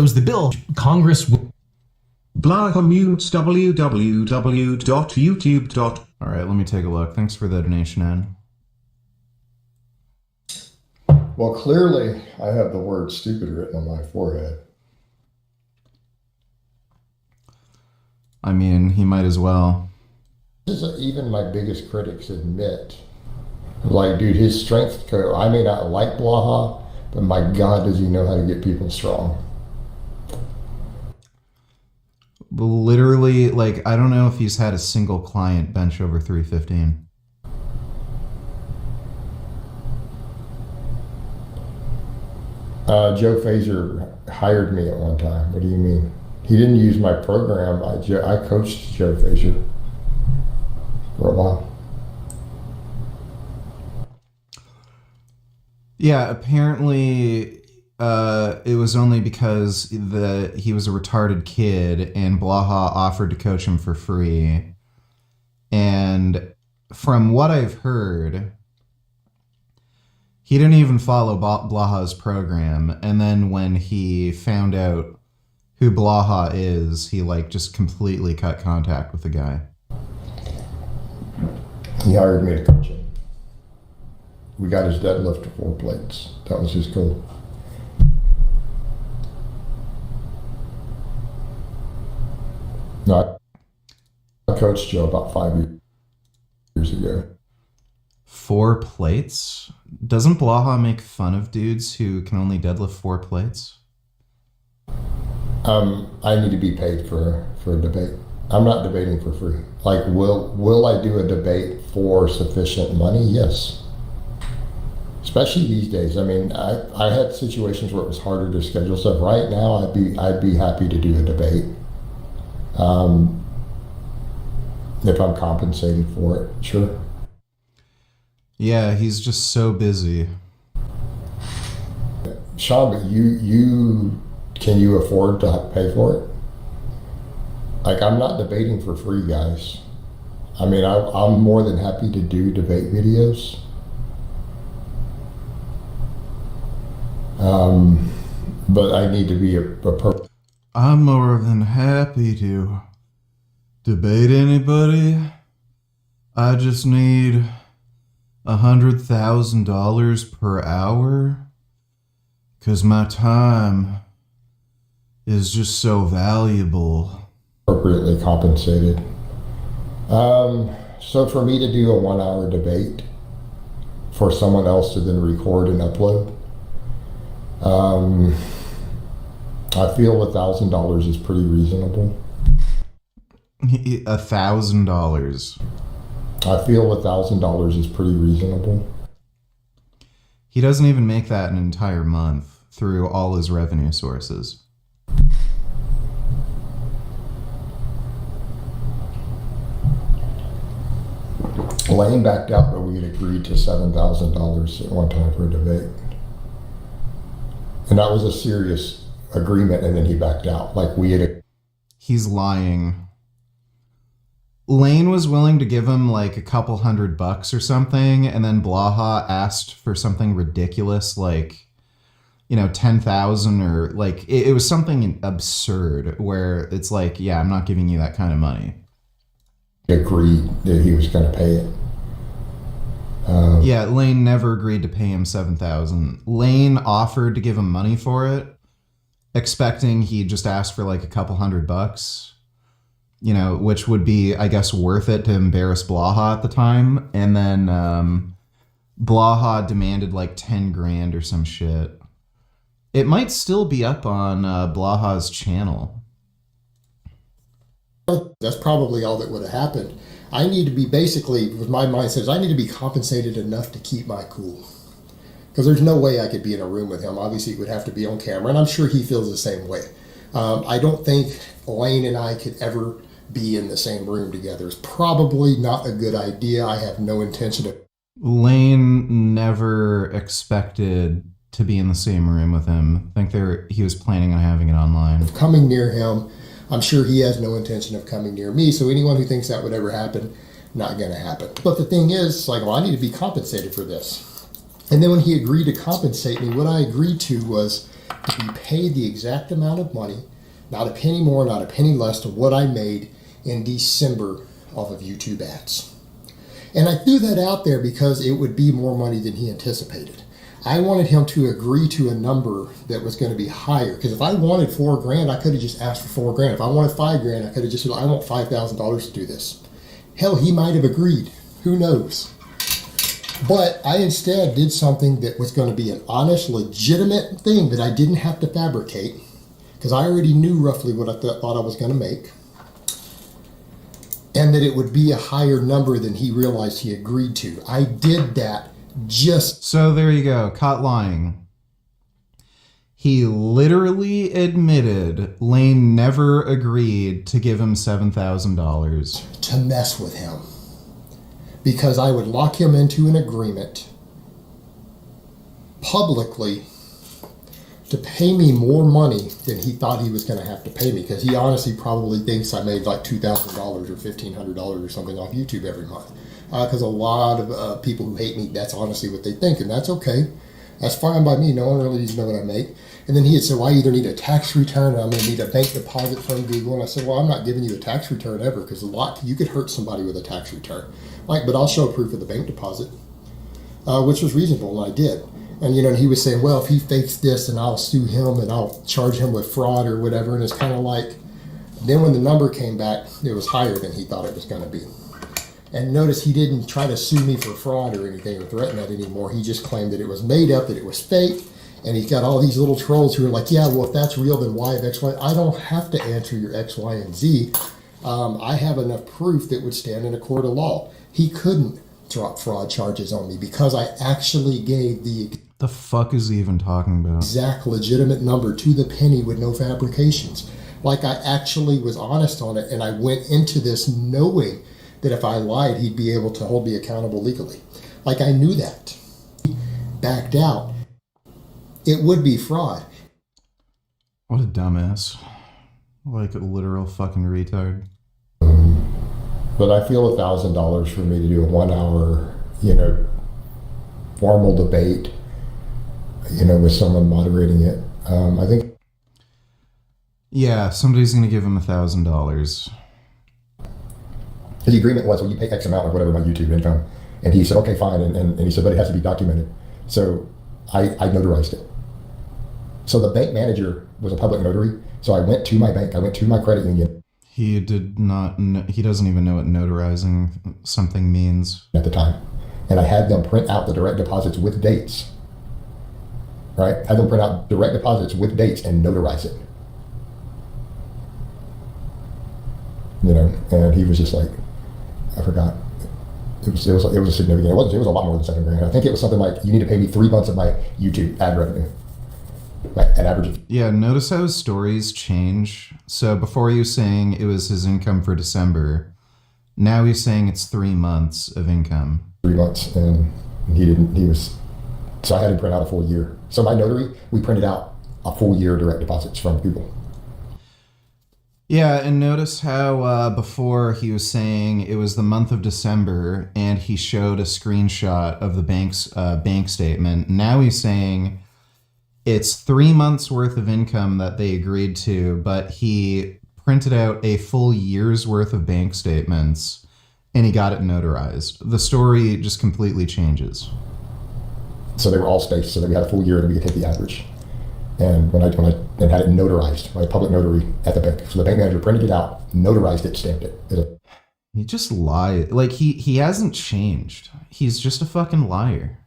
shows the bill. Congress will... Blaha mutes www.youtube. All right, let me take a look. Thanks for the donation, Ed. Well, clearly, I have the word stupid written on my forehead. I mean, he might as well. This is even my biggest critics admit. Like, dude, his strength code, I may not like Blaha, but my God, does he know how to get people strong. Literally, like, I don't know if he's had a single client bench over 315. Joe Fazer hired me at one time. What do you mean? He didn't use my program. I coached Joe Fazer for a while. Yeah, apparently it was only because he was a retarded kid and Blaha offered to coach him for free. And from what I've heard, he didn't even follow Blaha's program. And then when he found out who Blaha is, he like just completely cut contact with the guy. He hired me to coach him. We got his deadlift to 4 plates. That was his goal. No, I coached Joe about 5 years ago. 4 plates? Doesn't Blaha make fun of dudes who can only deadlift 4 plates? I need to be paid for a debate. I'm not debating for free. Like, will I do a debate for sufficient money? Yes. Especially these days. I mean, I had situations where it was harder to schedule stuff. Right now, I'd be happy to do a debate. If I'm compensated for it, sure. Yeah, he's just so busy. Sean, but can you afford to pay for it? Like, I'm not debating for free, guys. I mean, I'm more than happy to do debate videos. But I need to be a I'm more than happy to debate anybody. I just need $100,000 per hour. 'Cause my time is just so valuable. appropriately compensated. So for me to do a 1 hour debate for someone else to then record and upload, I feel $1,000 is pretty reasonable. $1,000. I feel $1,000 is pretty reasonable. He doesn't even make that an entire month through all his revenue sources. Lane backed out, but we had agreed to $7,000 at one time for a debate. And that was a serious agreement, and then he backed out. Like, we had He's lying. Lane was willing to give him like a couple $100 or something, and then Blaha asked for something ridiculous like, 10,000 or like, it was something absurd where it's like, yeah, I'm not giving you that kind of money. agreed that he was going to pay it. Yeah, Lane never agreed to pay him $7,000. Lane offered to give him money for it, expecting he'd just ask for like a couple $100, which would be, I guess, worth it to embarrass Blaha at the time. And then Blaha demanded like 10 grand or some shit. It might still be up on Blaha's channel. That's probably all that would have happened. I need to be basically, with my mindset, is I need to be compensated enough to keep my cool. Because there's no way I could be in a room with him. Obviously, it would have to be on camera, and I'm sure he feels the same way. I don't think Lane and I could ever be in the same room together. It's probably not a good idea. I have no intention of... Lane never expected to be in the same room with him. I think he was planning on having it online. coming near him. I'm sure he has no intention of coming near me, so anyone who thinks that would ever happen, not going to happen. But the thing is, I need to be compensated for this. And then when he agreed to compensate me, what I agreed to was to be paid the exact amount of money, not a penny more, not a penny less, to what I made in December off of YouTube ads. And I threw that out there because it would be more money than he anticipated. I wanted him to agree to a number that was going to be higher. Because if I wanted $4,000, I could have just asked for $4,000. If I wanted $5,000, I could have just said, I want $5,000 to do this. Hell, he might have agreed. Who knows? But I instead did something that was going to be an honest, legitimate thing that I didn't have to fabricate. Because I already knew roughly what I thought I was going to make. And that it would be a higher number than he realized he agreed to. I did that just... So there you go. Caught lying. He literally admitted Lane never agreed to give him $7,000. To mess with him. Because I would lock him into an agreement publicly to pay me more money than he thought he was going to have to pay me, because he honestly probably thinks I made like $2,000 or $1,500 or something off YouTube every month. Because a lot of people who hate me, that's honestly what they think, and that's okay. That's fine by me. No one really needs to know what I make. And then he had said, well, I either need a tax return or I'm going to need a bank deposit from Google. And I said, well, I'm not giving you a tax return ever, because you could hurt somebody with a tax return. Like, but I'll show proof of the bank deposit, which was reasonable, and I did. And, he was saying, well, if he fakes this, and I'll sue him and I'll charge him with fraud or whatever. And it's kind of like, then when the number came back, it was higher than he thought it was going to be. And notice he didn't try to sue me for fraud or anything or threaten that anymore. He just claimed that it was made up, that it was fake. And he's got all these little trolls who are like, yeah, well, if that's real, then why of X, Y? I don't have to answer your X, Y, and Z. I have enough proof that would stand in a court of law. He couldn't drop fraud charges on me because I actually gave The fuck is he even talking about? exact legitimate number to the penny with no fabrications. Like, I actually was honest on it, and I went into this knowing that if I lied, he'd be able to hold me accountable legally. Like, I knew that. Backed out. It would be fraud. What a dumbass. Like a literal fucking retard. But I feel $1,000 for me to do a 1 hour, formal debate, with someone moderating it. I think. Yeah, somebody's gonna give him $1,000. The agreement was, well, you pay X amount or whatever my YouTube income. And he said, okay, fine. And he said, but it has to be documented. So I notarized it. So the bank manager was a public notary. So I went to my bank. I went to my credit union. He did not. He doesn't even know what notarizing something means At the time. And I had them print out the direct deposits with dates. Right? Had them print out direct deposits with dates and notarize it. And he was just like, I forgot. It was a significant. It was a lot more than $7,000. I think it was something like, you need to pay me 3 months of my YouTube ad revenue. Like an average. Yeah, notice how his stories change. So before he was saying it was his income for December. Now he's saying it's 3 months of income. 3 months, and so I had him print out a full year. So my notary, we printed out a full year direct deposits from people. Yeah, and notice how before he was saying it was the month of December, and he showed a screenshot of the bank's bank statement. Now he's saying it's 3 months worth of income that they agreed to, but he printed out a full year's worth of bank statements, and he got it notarized. The story just completely changes. So they were all spaced, so that we had a full year and we could take the average. And when I had it notarized by a public notary at the bank. So the bank manager printed it out, notarized it, stamped it. He just lied. Like, he hasn't changed. He's just a fucking liar.